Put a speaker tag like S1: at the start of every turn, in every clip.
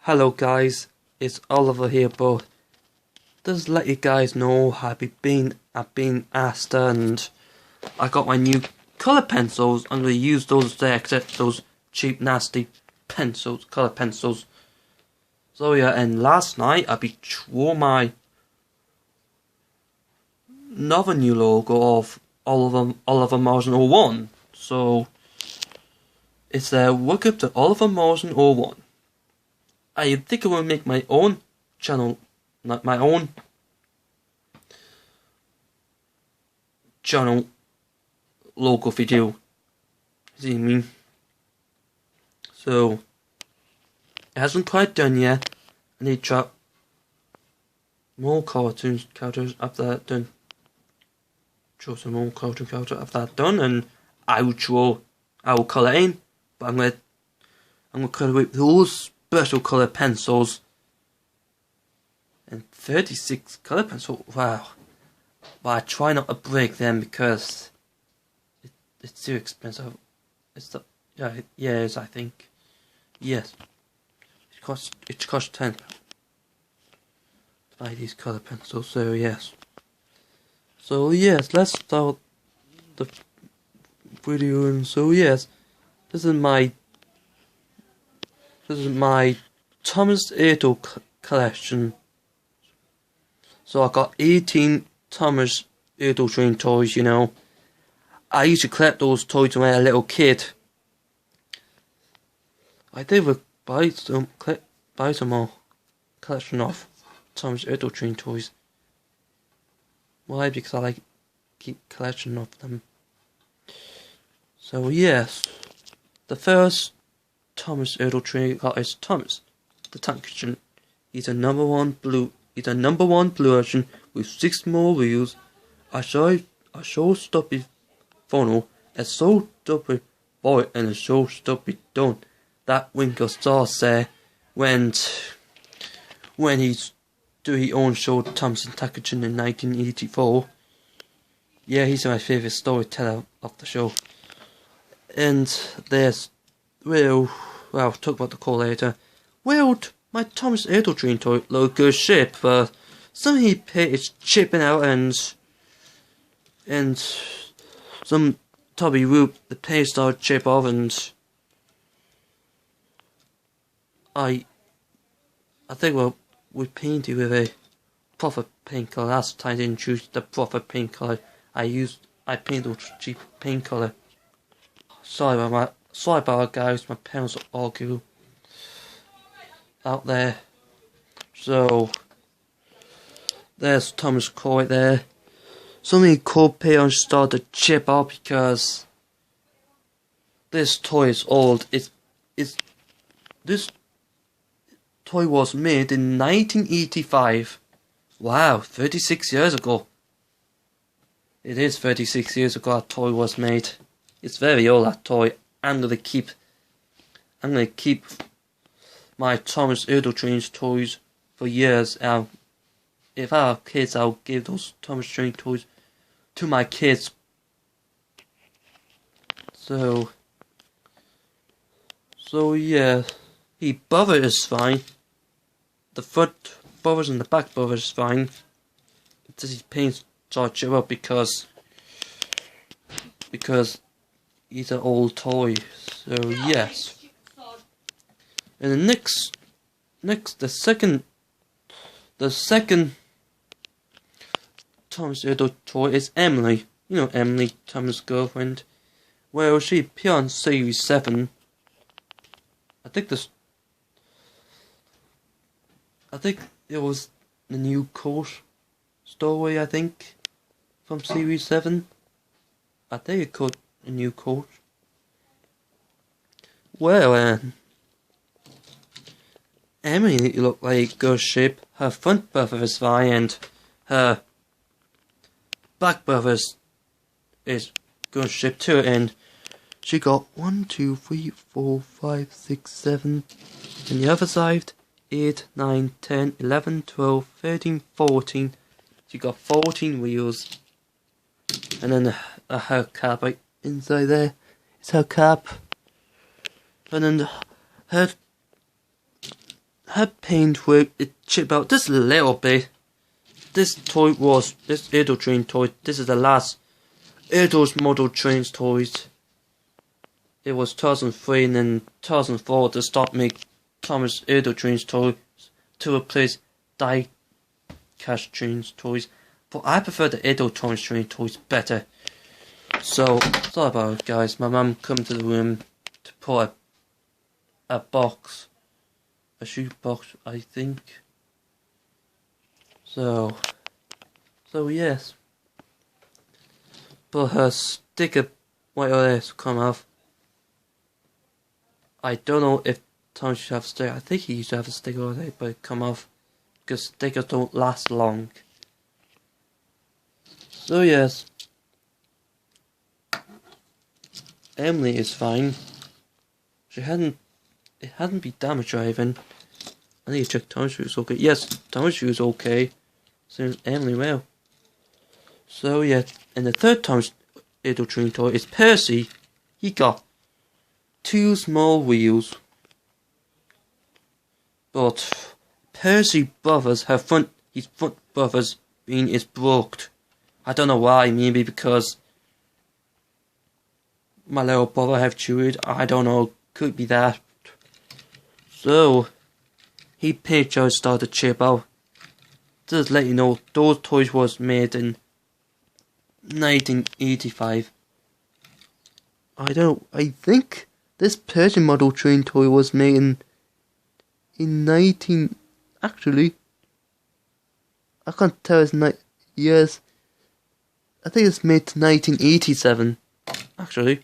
S1: Hello guys, it's Oliver here, but just let you guys know I've been asked and I got my new colour pencils. I'm going to use those there, except those cheap nasty pencils, colour pencils. So yeah, and last night I drew my another new logo of Oliver Morrison 01. So it's a look up to Oliver Morrison 01. I think I will make my own channel, not my own channel logo video. See what I mean? So it hasn't quite done yet. I need to drop more cartoons characters after that done. Draw some more cartoon characters after that done, and I will colour in, but I'm gonna colour with those special colour pencils and 36 colour pencils. Wow. But I try not to break them because it's too expensive. Yes, I think. Yes. It costs £10 to buy these colour pencils, so yes. So yes, let's start the video. And so yes, this is my Thomas Ertl collection. So I got 18 Thomas Ertl train toys, you know. I used to collect those toys when I was a little kid. I did buy some more collection of Thomas Ertl train toys. Why? Because I like keep collection of them. So yes, the first Thomas Ertl train got is Thomas the Tank Engine. He's a number one blue version with 6 more wheels, a show-stopping funnel, a show-stopping boy, and a show-stopping dome. That Winkle Stars there when he's doing his own show, Thomas the Tank Engine, in 1984. Yeah, he's my favourite storyteller of the show. And there's well, talk about the call later. Well, my Thomas Ertl train toy looked good ship, but some he is chipping out and some Tubby Roop the paint started chip off, and I think we painted with a proper paint colour. Last time I didn't choose the proper paint colour. I painted with cheap paint colour. Sorry about that, guys. My parents argue out there. So there's Thomas Coy there. Some of the cold paint started to chip out because this toy is old. This toy was made in 1985. Wow, 36 years ago. It is 36 years ago that toy was made. It's very old, that toy. I'm gonna keep my Thomas Ertl trains toys for years. If I have kids, I'll give those Thomas train toys to my kids. So yeah, the buffer is fine. The front buffers and the back buffer is fine. This paint starts chip up because he's an old toy. So yes. And the the second Thomas Ertl toy is Emily. You know Emily, Thomas' girlfriend. Well, she appeared on Series 7. I think it was the new coat story, I think, from Series 7. I think it called a new coat. Well, Emily looked like good shape. Her front buffer is fine and her back buffer is good shape too, and she got 1, 2, 3, 4, 5, 6, 7, and the other side 8, 9, 10, 11, 12, 13, 14. She got 14 wheels, and then her cap right inside there is her cap, and then her her paint work, it chipped out just a little bit. This Ertl train toy, this is the last Ertl's model trains toys. It was 2003 and then 2004 to stop making Thomas Ertl trains toys to replace die-cast trains toys. But I prefer the Ertl Thomas train toys better. So, sorry about it guys, my mum come to the room to put a box, a shoe box I think. So yes. But her sticker white OS come off. I don't know if Thomas should have a sticker. I think he used to have a sticker already, but it come off because stickers don't last long. So yes. Emily is fine. It hadn't been damaged or anything. I need to check Thomas' shoes okay. Yes, Thomas' shoes okay. So Emily well. So yeah, and the third Thomas Ertl train toy is Percy. He got 2 small wheels. But Percy brothers his front brothers being is broke. I don't know why, maybe because my little brother have chewed, I don't know, could be that. So he picture started to chip out. Just let you know, those toys was made in 1985. I think this Persian model train toy was made in 19, actually, I can't tell it's years. I think it's made 1987, actually.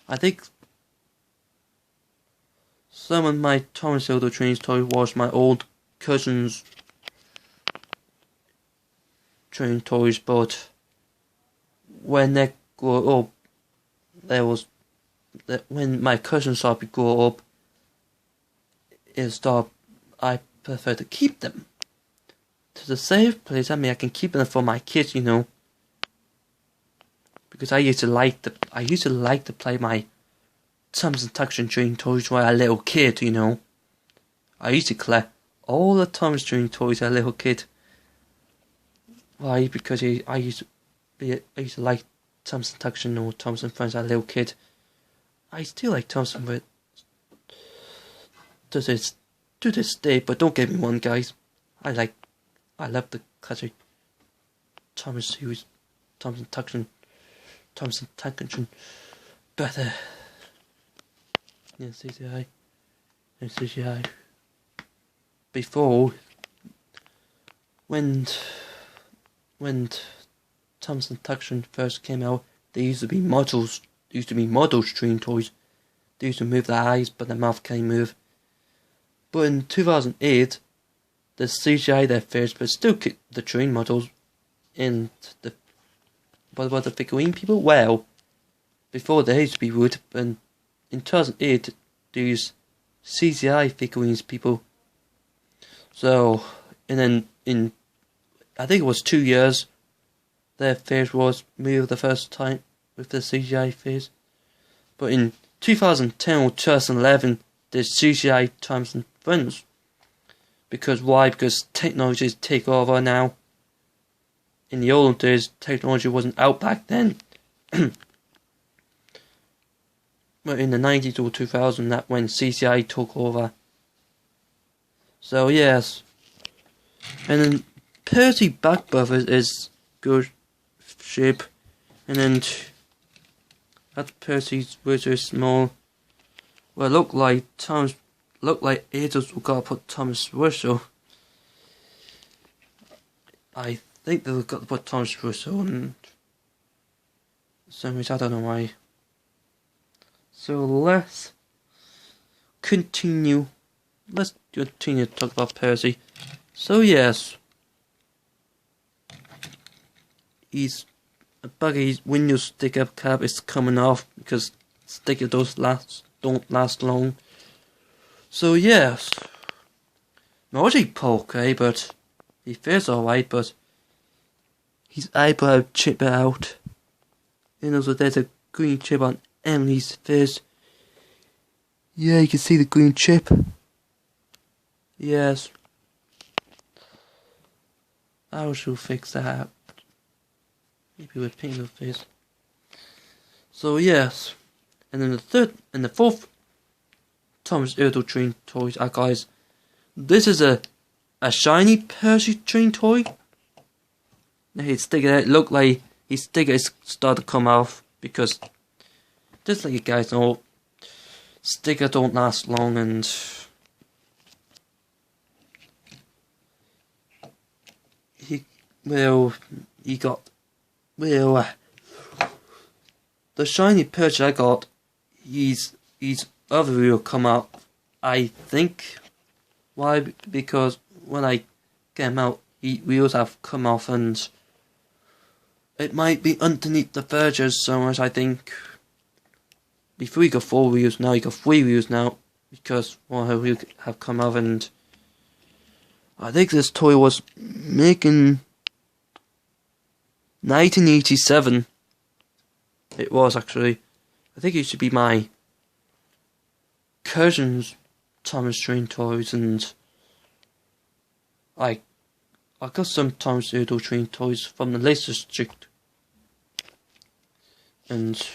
S1: I think some of my Thomas Ertl train toy was my old cousin's train toys, but when they grew up, when my cousin started to grow up, I prefer to keep them to the safe place. I mean, I can keep them for my kids, you know, because I used to like to play my Thompson Tuction train toys when I was a little kid, you know. I used to collect all the Thompson train toys as a little kid. Why? Because I used to like Thompson Tuction or Thompson Friends as a little kid. I still like Thompson, but to this day. But don't get me wrong, guys. I love the classic Thompson Tuction better. Yes, CGI. Before, when Thompson Tuction first came out, they used to be models. Train toys. They used to move their eyes, but their mouth can't move. But in 2008, the CGI their face, but still keep the train models. And what about the figurine people? Well, before they used to be wood, but in 2008, they used CGI figurines people. So, and then I think it was 2 years, their face was moved the first time with the CGI face. But in 2010 or 2011, there's CGI Thompson Friends. Because why? Because technologies take over now. In the olden days, technology wasn't out back then. But in the 90s or 2000s, that when CGI took over. So yes. And then Percy back brothers is good shape. And then that's Percy's very small. Well, look like Ertl's got to put Thomas Russell. I think they've got to put Thomas Russell on some reason, I don't know why. So let's continue. Let's continue to talk about Percy. So yes, his window sticker cap is coming off because sticker don't last long. So yes, Moji okay, but he feels alright, but his eyebrow chip out. And also there's a green chip on Emily's face. Yeah, you can see the green chip. yes, I should fix that. Maybe with paint the face. So yes, and then the fourth Thomas Ertl train toys are guys. This is a shiny Percy train toy. His sticker look like his sticker is starting to come off because just like you guys know, sticker don't last long and the shiny Percy I got, his other wheel come out. I think why, because when I get him out, wheels have come off and it might be underneath the verges so much. I think before you got 4 wheels, now you got 3 wheels now because one of wheels have come off. And I think this toy was making 1987. It was actually. I think it should be my cousin's Thomas Train toys, and I got some Thomas Ertl Train toys from the Lake District, and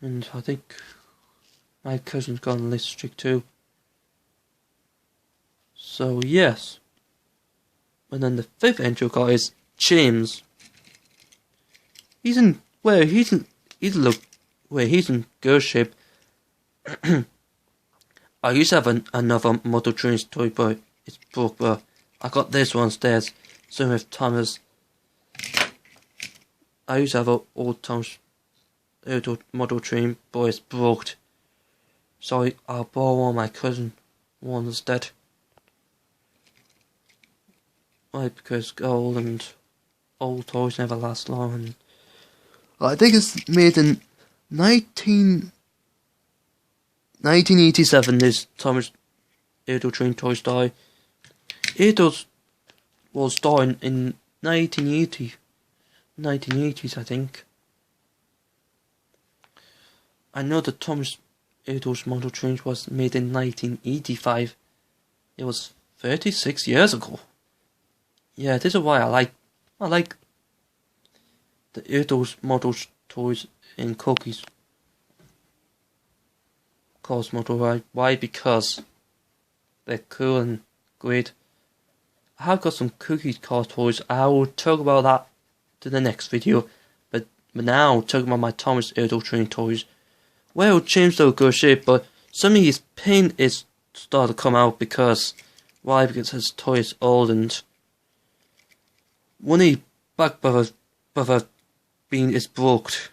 S1: I think my cousin's got the Lake District too. So yes, and then the 5th entry got is James. He's in good shape. I used to have another Model Trains toy, but it's broke. But I got this one instead. Same with Thomas. I used to have an old Thomas Ertl Model Train, but it's broke. So I'll borrow one of my cousin one instead. Why? Because gold and old toys never last long. And I think it's made in 1987, this Thomas Ertl Train toy die. Ertl was dying in 1980s, I think. I know that Thomas Ertl's Model Train was made in 1985. It was 36 years ago. Yeah, this is why I like the Ertl's Model toys in cookies. Model, why? Because they're cool and great. I have got some cookie car toys. I will talk about that to the next video. But now talking about my Thomas Ertl Train toys. Well, James still good shape, but some of his paint is starting to come out because why? Because his toy is old and one of the back brother bean is broke.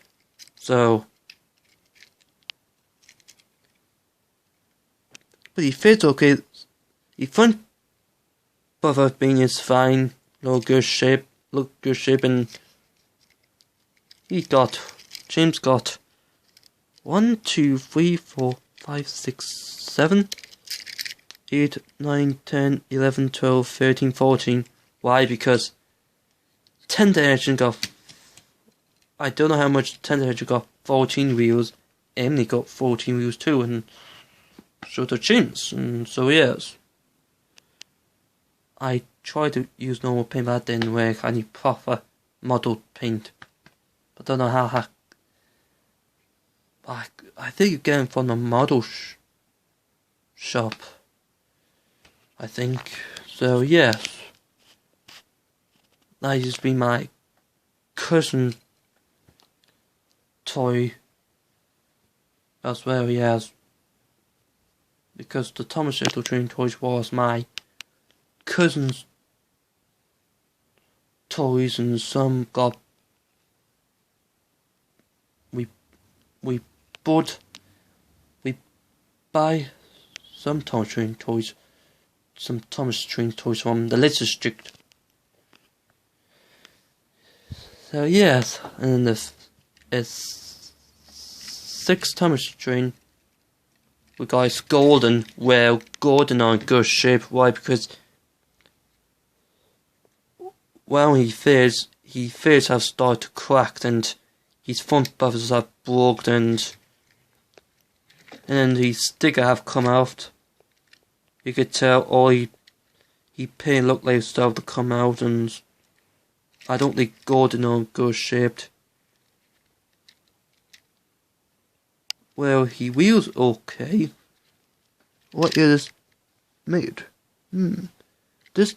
S1: So but he fits okay. The front buffer bean is fine, look good shape, and James got 1, 2, 3, 4, 5, 6, 7, 8, 9, 10, 11, 12, 13, 14. Why? Because 10th edition got, I don't know how much 10th edition got 14 wheels. Emily got 14 wheels too, and so the chins, and so yes. I tried to use normal paint, but that didn't work. I need proper model paint. I don't know how. I think you get it from the model shop. I think so. Yes. That used to be my cousin toy as well. Yes. Because the Thomas Ertl Train toys was my cousin's toys, and some got we buy some Thomas Train toys, from the Lake District. So yes, and the 6th Thomas Train. We got golden. Well, golden are in good shape. Why? Because when he fears have started to crack, and his front buffers have broken, and then the sticker have come out. You could tell all he paint looked like stuff to come out, and I don't think Gordon are good shaped. Well, he wheels okay. What is made? This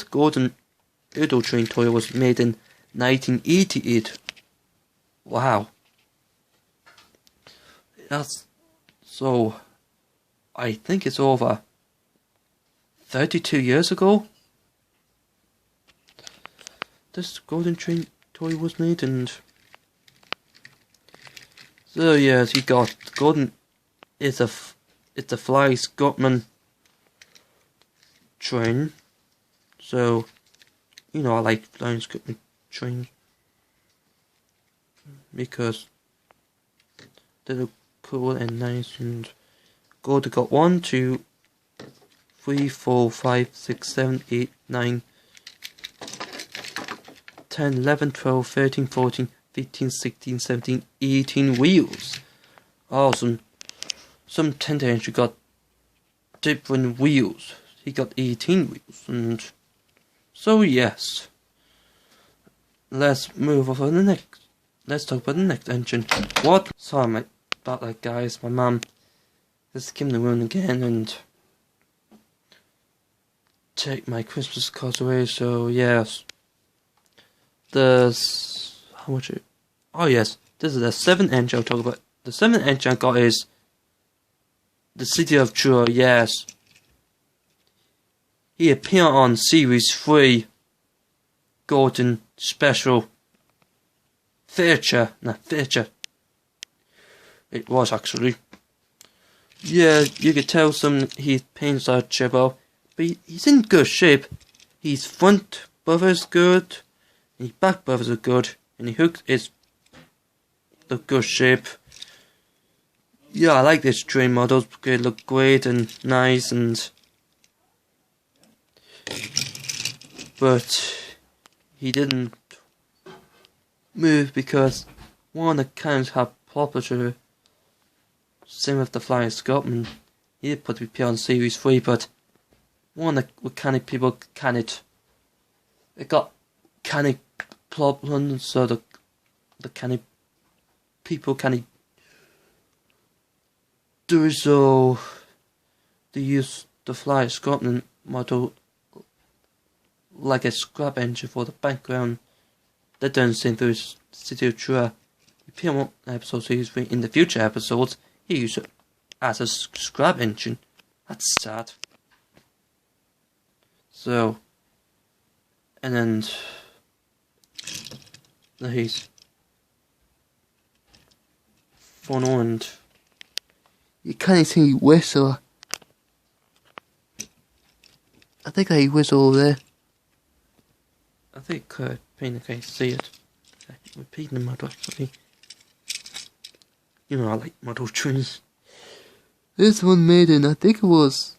S1: Gordon Ertl train toy was made in 1988. Wow. That's so. I think it's over 32 years ago. This Golden train toy was made, and so yes, he got Golden. It's a Fly Scotsman train. So, you know, I like flying Scotsman trains because they look cool and nice. And Golden got 1, 2, 3, 4, 5, 6, 7, 8, 9, 10, 11, 12, 13, 14, 15, 16, 17, 18 wheels. Awesome. Some 10 engine got different wheels. He got 18 wheels, and so yes. Let's move over to the next. Let's talk about the next engine. What? Sorry about that, guys. My mum just came in the room again and take my Christmas cards away. So yes, there's how much? Oh yes, this is the 7th engine I'll talk about. The 7th engine I got is the City of Joy. Yes. He appeared on Series 3 Golden Special Feature. It was actually. Yeah, you could tell his paints are chipped, but he's in good shape. His front buffers good, and his back buffers are good, and his hook is the good shape. Yeah, I like this train models because they look great and nice, and but he didn't move because one of the cams had proper. Same with the Flying Scotsman. He did put repair on Series 3, but one of the mechanic people it got mechanic problems, so the mechanic people do so. They use the Flying Scotsman model like a scrap engine for the background. That doesn't seem to City of True. Repair one episode Series 3 in the future episodes. He used it as a scrap engine. That's sad. So, and then he's funnel, and you can't see whistle. I think I whistle over there. I think Pina can see it. Repeating the model actually. You know, I like model trains. This one made in, I think it was,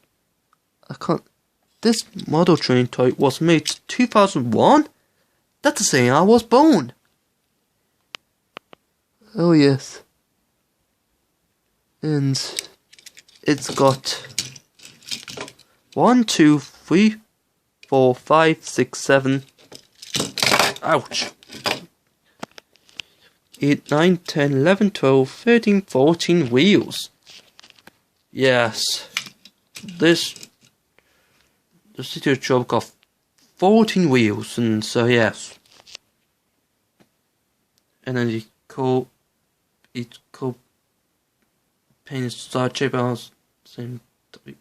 S1: this model train type was made 2001? That's the same I was born. Oh yes. And it's got 1, 2, 3, 4, 5, 6, 7. Ouch. 8, 9, 10, 11, 12, 13, 14 wheels. Yes. The City of Job got 14 wheels, and so yes. And then it could paint a star shape on same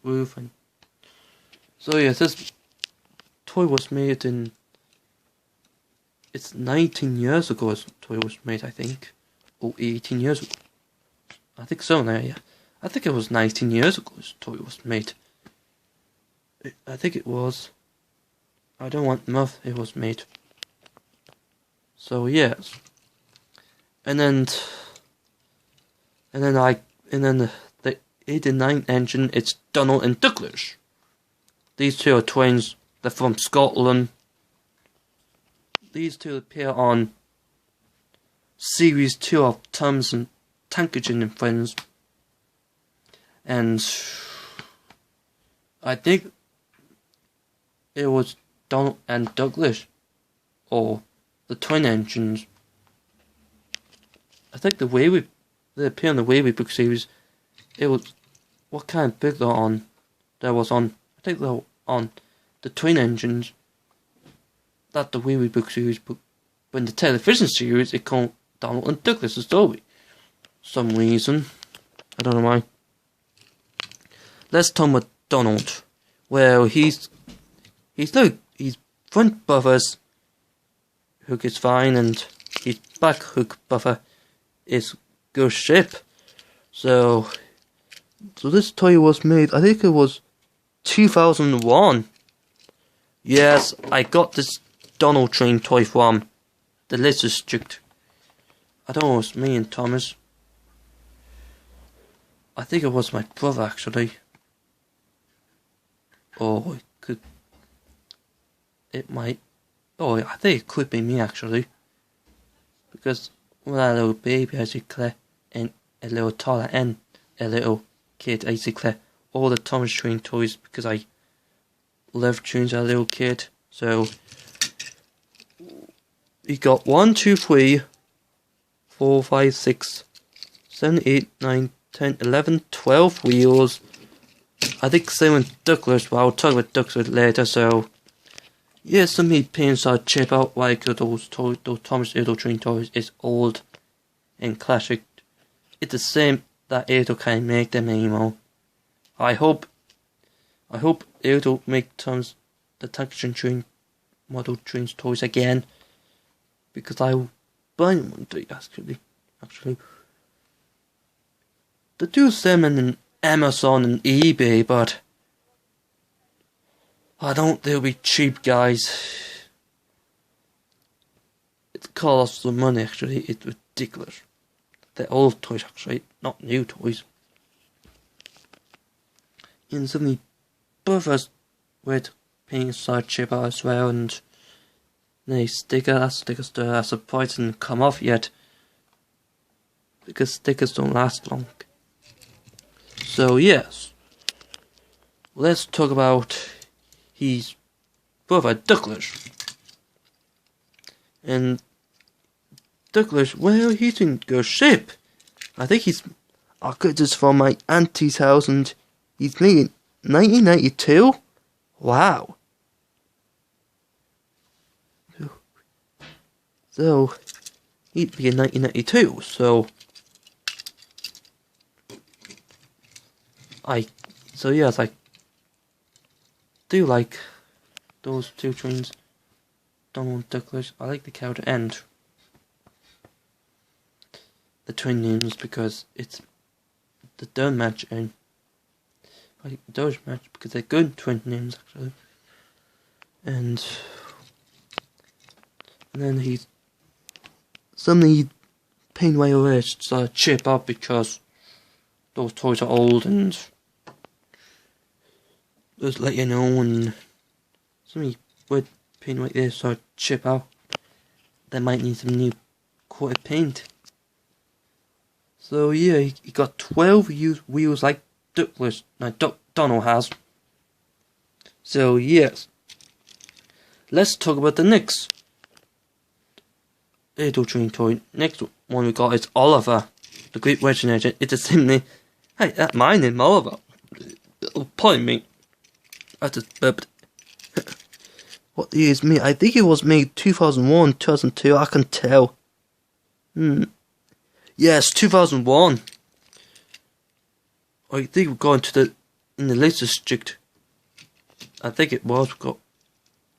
S1: roof, and so yes, this toy was made in. It's 19 years ago this toy was made, I think. Or 18 years ago. I think so now, yeah. I think it was 19 years ago this toy was made. I think it was. I don't want month it was made. So yes. And then the 89 engine, it's Donald and Douglas. These two are twins. They're from Scotland. These two appear on Series 2 of Thomas and Tankerton and Friends. And I think it was Donald and Douglas, or the twin engines. I think they appear in the Wavy book series. It was what kind of book there was on. I think they were on the twin engines. That the Wavy book series, but in the television series, it called Donald and Douglas' story. Some reason, I don't know why. Let's talk about Donald. Well, he's front buffer's hook is fine, and his back hook buffer is good ship. So this toy was made, I think it was 2001. Yes, I got this Donald train toy from the Lizard District. I don't know, it was me and Thomas. I think it was my brother actually. Or I think it could be me actually. Because when I was a little baby, basically, and a little toddler and a little kid, basically, all the Thomas Train toys, because I loved tunes as a little kid. So we got 1, 2, 3, 4, 5, 6, 7, 8, 9, 10, 11, 12 wheels. I think same with Douglas, but I'll talk about Douglas later. So yeah, some of the paints are chip out like those Thomas Ertl train toys is old and classic. It's the same that Ertl can't make them anymore. I hope Ertl make the Tank train model trains toys again, because I will buy them one day actually. They do sell them on Amazon and eBay, but I don't think they'll be cheap, guys. It costs the money actually, it's ridiculous. They're old toys actually, not new toys. And some of the buffers with paint side chip out as well, and the stickers are surprised didn't come off yet, because stickers don't last long. So yes, let's talk about his brother Douglas. And Douglas, well, he's in good shape. I think I got this from my auntie's house, and he's made in 1992. Wow. So he'd be in 1992. So yes, I do like those two trains, Donald and Douglas. I like the character and the twin names because it's the third match, and I like the third match because they're good twin names actually. And then some of the paint way away start chip up because those toys are old, and just let you know when somebody would paint like this or chip out, they might need some new coated paint. So yeah, he got 12 wheels like Douglas, Donald has. So yes, let's talk about the next Ertl train toy. Next one we got is Oliver, the Great Western Agent. It's a same name. Hey, that's my name, Oliver. Oh, pardon me. I just burped. What year is me? I think it was made 2001, 2002. I can tell. Yes, 2001. I think we're going in the Lizard District. I think it was got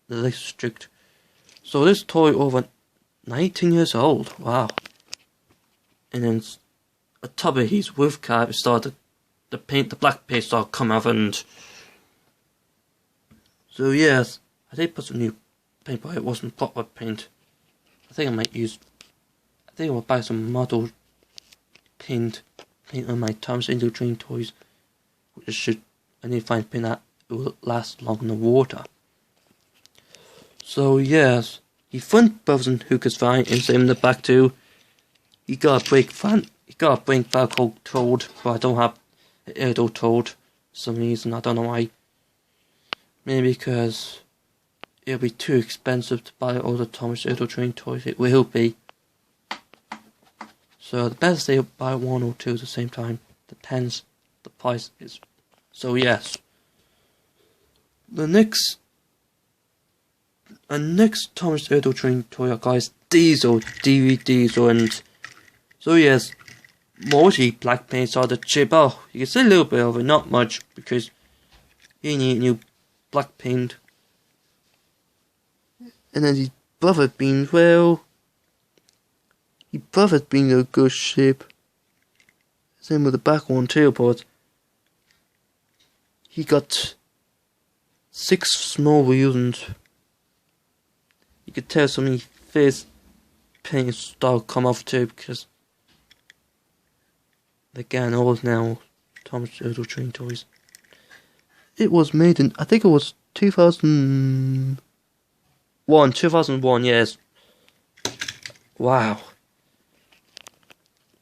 S1: the Lizard District. So this toy over 19 years old. Wow. And then on top of his roof cap, it started the black paint started coming off, and so yes, I did put some new paint, but it wasn't proper paint. I think I will buy some model paint on my Thomas Ertl train toys. I need to find paint that will last long in the water. So yes, the front buffers and hook is fine, and same in the back too. You got a brake Velcro Toad, but I don't have Ertl Toad for some reason, I don't know why. Maybe because it'll be too expensive to buy all the Thomas Ertl train toys. It will be. So the best they buy one or two at the same time. Depends the price is. So yes. The next Thomas Ertl train toy guys, Diesel DVDs and so yes, multi black paints are the cheaper. You can see a little bit of it, not much, because you need new black paint. And then his brother being, well, his brother's being a good shape. Same with the back one too, but he got 6 small wheels and you could tell some of his face paint start come off too, because they're getting old now, Thomas Ertl train toys. It was made in, I think it was 2001, yes. Wow.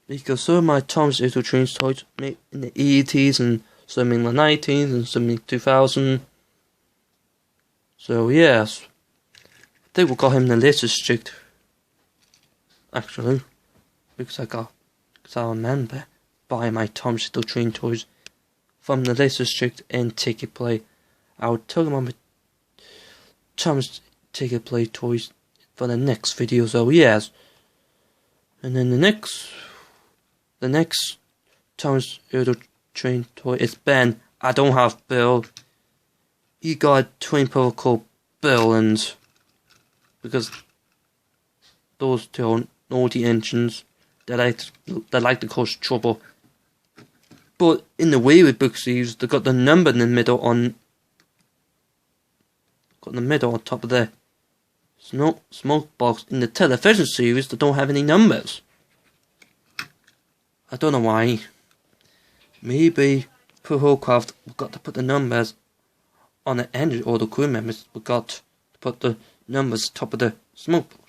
S1: Because some of my Thomas Ertl train toys made in the 80s and some in the 90s and some in 2000. So yes, I think we got him the latest strict. Actually, because I remember buying my Thomas Ertl train toys from the latest strict and Ticket Play. I will tell them on my Thomas Ticket Play toys for the next video. So yes, and then the next Thomas Ertl train toy is Ben. I don't have Bill. He got twin power called Bill, and because those two are naughty engines that like to cause trouble. But in the Wayward book series, they got the number in the middle on top of the smoke box. In the television series, they don't have any numbers. I don't know why. Maybe per Hallcraft got to put the numbers on the engine, or the crew members forgot to put the numbers top of the smoke box.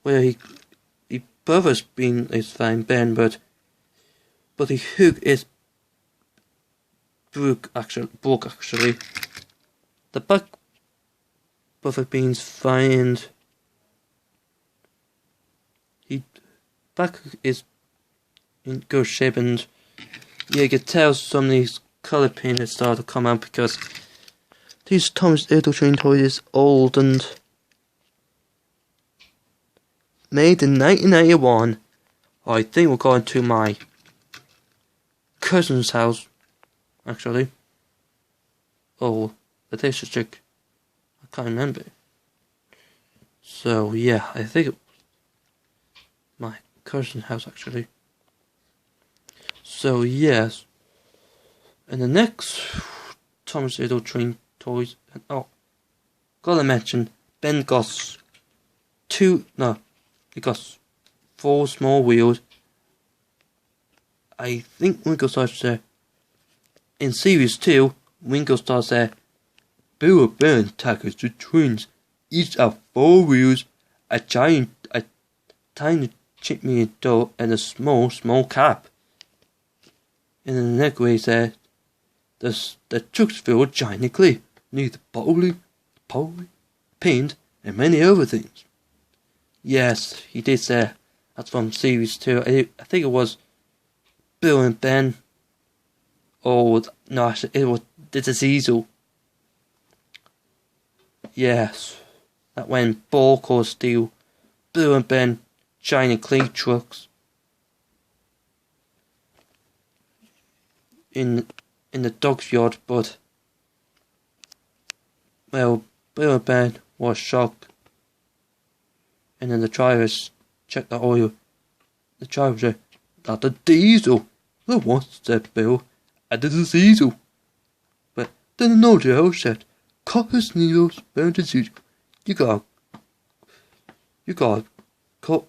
S1: Well, he brother's bean is fine, Ben, but the hook is broke actually. The back brother bean's fine. Back is in good shape, and yeah, you can tell some of these colour painted start to come out because these Thomas Ertl train toys is old and made in 1991. I think we're going to my cousin's house, actually. Oh, the district. I can't remember. So yeah, I think it was my cousin's house actually. So yes, and the next Thomas Ertl train toys. Oh, gotta mention Ben got he got 4 small wheels. I think Winkle starts there. In series 2, Winkle starts there. Bill and Ben tackles the twins. Each have 4 wheels, a tiny chimney door, and a small cap. And in the next way there, the trucks filled giantly, need bowling, paint, and many other things. Yes, he did say that's from series 2. I think it was Bill and Ben. Oh no, it was Diesel. Yes, that when Bulk or Steel, Bill and Ben, giant clay trucks in the dog's yard, but well, Bill and Ben was shocked, and then the drivers checked the oil. The driver said, "That's a diesel." "The what?" said Bill. "I did a diesel." But then the driver said, "Copper's needles burnt as usual. You got caught.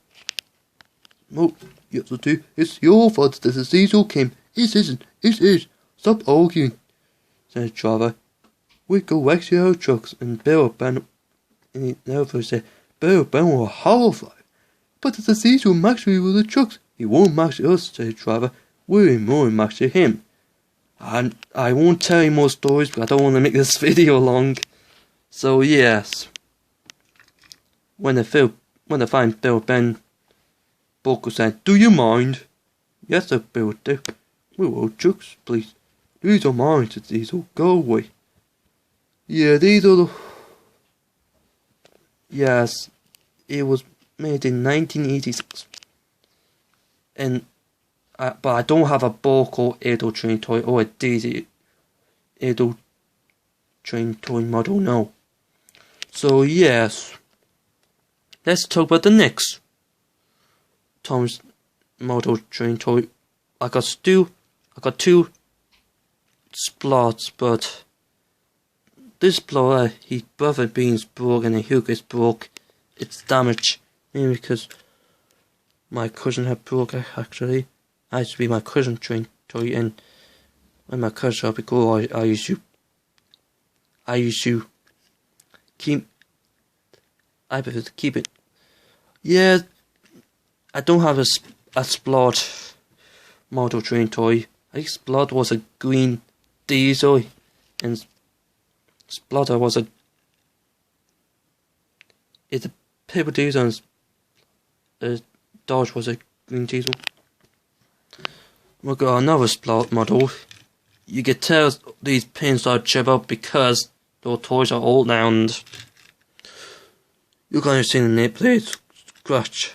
S1: No, yes I do. It's your fault that the diesel came. It isn't. It is. Stop arguing," said the driver. "We go wax your trucks." And Bill and Ben and the other said, Bill and Ben were horrified. "But it's the diesel match with the trucks. He won't match us," said the driver. "We're more match to him." And I won't tell you more stories, but I don't want to make this video long. So yes, when they find Bill, Ben Buckle said, "Do you mind?" "Yes, sir, Bill would do." "We will, Jukes, please. These are mine," said Diesel. "Go away." Yeah, these are the... Yes, it was made in 1986. And but I don't have a Buckle Ertl train toy or a Daisy Ertl train toy model, no. So yes, let's talk about the next Tom's model train toy. I got two splots, but this splotter, his brother beans broke and the hook is broke. It's damaged, maybe because my cousin had broke it actually. I used to be my cousin train toy, and when my cousin had to go, I used to keep it. Yeah, I don't have a Splot model train toy. I think Splot was a green diesel, and Splotter was a paper diesel, and Dodge was a green diesel. We got another Splot model. You can tell these pins are chip up because those toys are old now, and you're gonna see the nameplate scratch.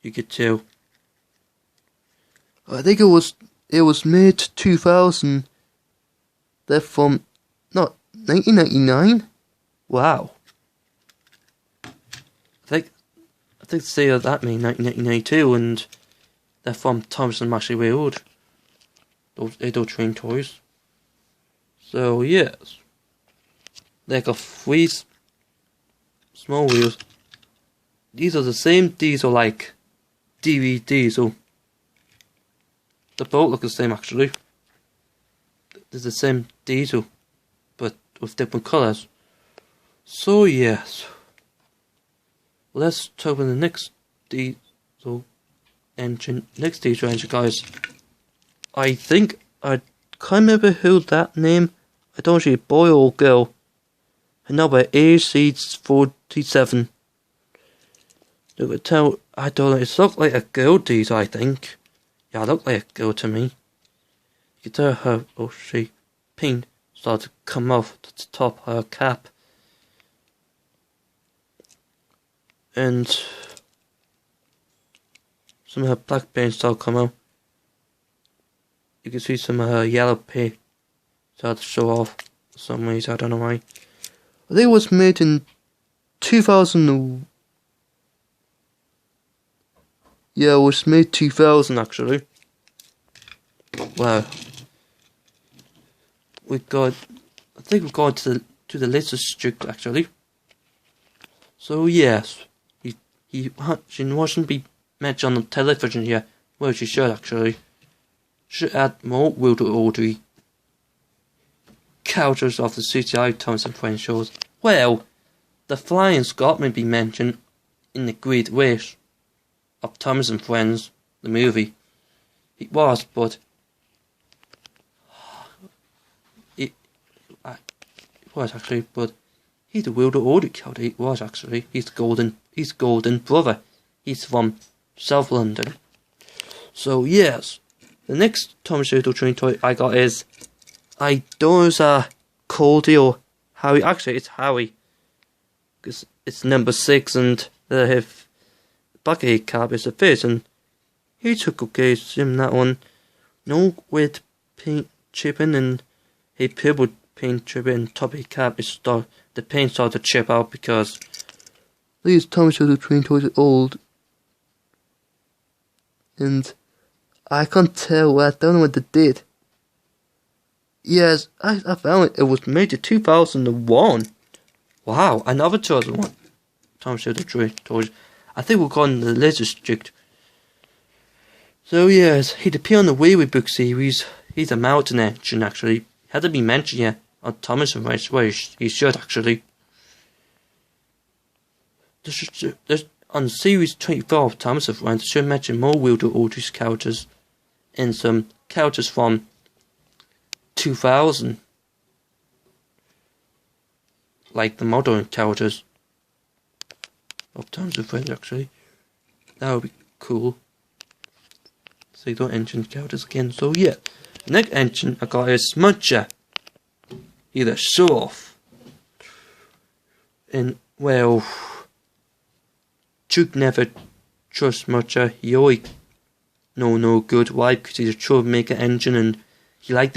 S1: You could tell. I think it was made 2000. They're from not 1999. Wow. I think they say that mean 1992, and they're from Thomas and Massey Railroad. Those Ertl train toys. So yes, they got 3 small wheels. These are the same diesel like DV diesel. The boat look the same actually. There's the same diesel, but with different colours. So yes, let's talk about the next diesel engine. Guys. I think I can't remember who that name. I don't see a boy or girl. I know by AC47. You could tell. I don't know. It looked like a girl diesel, I think. Yeah, it looked like a girl to me. You could tell her, she paint started to come off the top of her cap. And some of her black paint started to come out. You can see some of her yellow paint started to show off for some reason, I don't know why. I think it was made in 2000. Yeah, it was made 2000 actually. Wow. I think we're going to the latest district actually. So yes, she wasn't be mentioned on television here. Well, she should actually. Should add more wheel to order characters of the CGI Thomas and Friends shows. Well, the Flying Scotsman be mentioned in the Great Race of Thomas and Friends, the movie. It was, but it was actually, but he's the Wheel to Order character. It was actually. He's golden brother. He's from South London. So yes. The next Thomas Ertl train toy I got is, I don't know if it's Cody or Harry. Actually, it's Harry, because it's number 6, and the back of his cap is a fish, and he took okay in that one. No with paint chipping, and he purple paint chipping, and top of his cap is the paint started to chip out because these Thomas Ertl train toys are old, and I can't tell. I don't know what they did. Yes, I found it. It was made in 2001. Wow, another 2001. Thomas Ertl train toys. I think we're going to the latest district. So yes, he'd appear on the Weary book series. He's a mountain engine actually. He had to be mentioned here on Thomas and Friends. Well, he should actually. There's on series 24 of Thomas and Friends, should mention more Wheel to Order characters. And some characters from 2000. Like the modern characters. Of Thomas and Friends, actually. That would be cool. So you don't engine characters again. So yeah. The next engine I got is Smudger. He's a show off. And well, Duke never trusts Smudger. He always no good. Why? Because he's a troublemaker engine, and he liked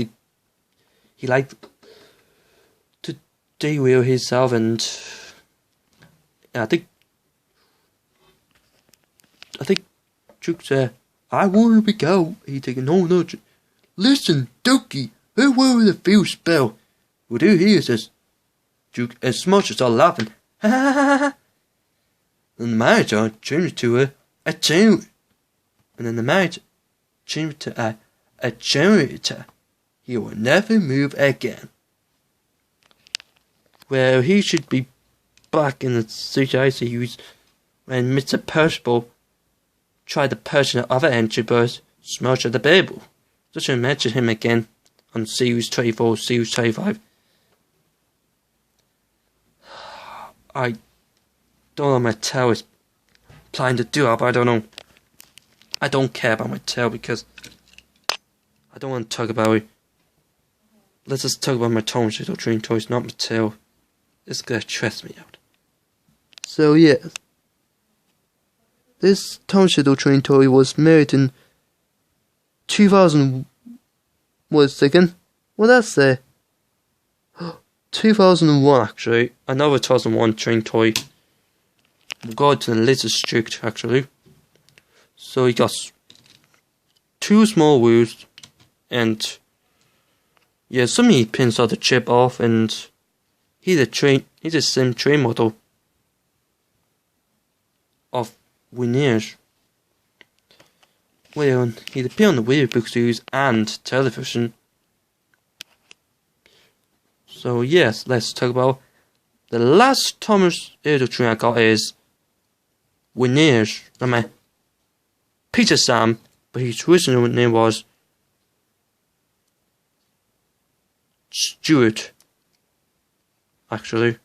S1: to derail himself, and I think Duke said, "I want to go." He taking no. Listen, Dookie, who were the few spell? Well, who here says Duke and Smudgers are laughing. Ha ha ha ha. And the manager changed to a tune. And then the manager changed to a generator. He will never move again. Well, he should be back in the CGI he was when Mr. Percival tried to purchase the other entry but Smudger the Babel. Just imagine him again on Series 24, Series 25. I don't know what my tail is planning to do, but I don't know. I don't care about my tail because I don't want to talk about it. Let's just talk about my Thomas Little Train toys, not my tail. It's gonna stress me out. So yeah, this Thomas Little Train toy was made in 2000. Wait a second. What did I say? 2001 actually. Another 2001 train toy. We'll go to the latest strict actually. So he got 2 small wheels and yeah, some he pins out the chip off, and he's a same train model of Winners. Well, he'd appear on the wheel book series and television. So yes, let's talk about the last Thomas Ertl train I got is Winners. Peter Sam, but his original name was Stuart, actually.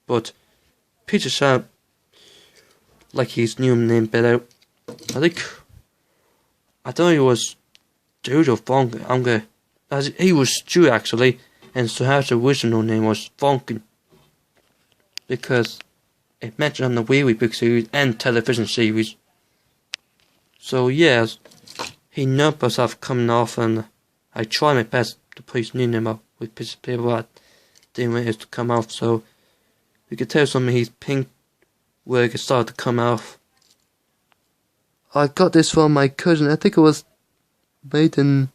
S1: But Peter Sam, like his new name better. I don't know, he was Stuart or Fonk. He was Stuart actually, and so his original name was Fonkin, because it mentioned on the Wee book series and television series. So yes, he numbers have coming off, and I try my best to put his new name up with piece of paper, but didn't want it to come off. So you could tell some of his pink work started to come off. I got this from my cousin. I think it was made in,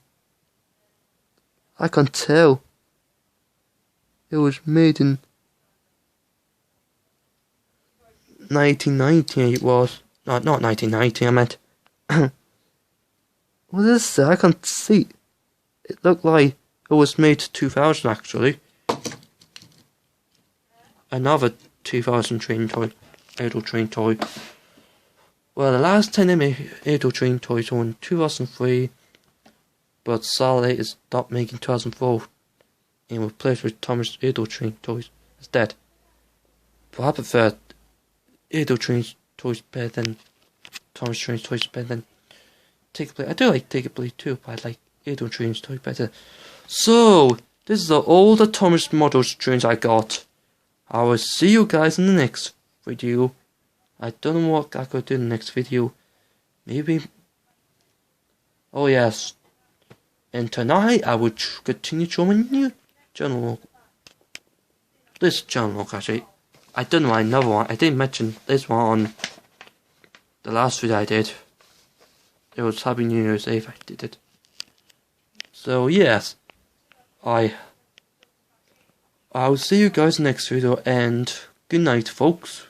S1: I can't tell. It was made in 1990. It was not 1990. I meant. What is that? I can't see. It looked like it was made 2000 actually. Another 2000 train toy, Ertl train toy. Well, the last 10 Ertl train toys were in 2003, but sadly it stopped making 2004 and replaced with Thomas Ertl train toys instead. But I prefer Ertl train toys better than Thomas train toys better than Take Play. I do like Take Play too, but I like Ertl trains toys better. So this is all the Thomas models trains I got. I will see you guys in the next video. I don't know what I could do in the next video. Maybe. Oh yes. And tonight I would continue showing new channel. This channel actually. I don't know another one. I didn't mention this one on the last video I did. It was Happy New Year's Eve I did it. So yes. I'll see you guys next video, and good night folks.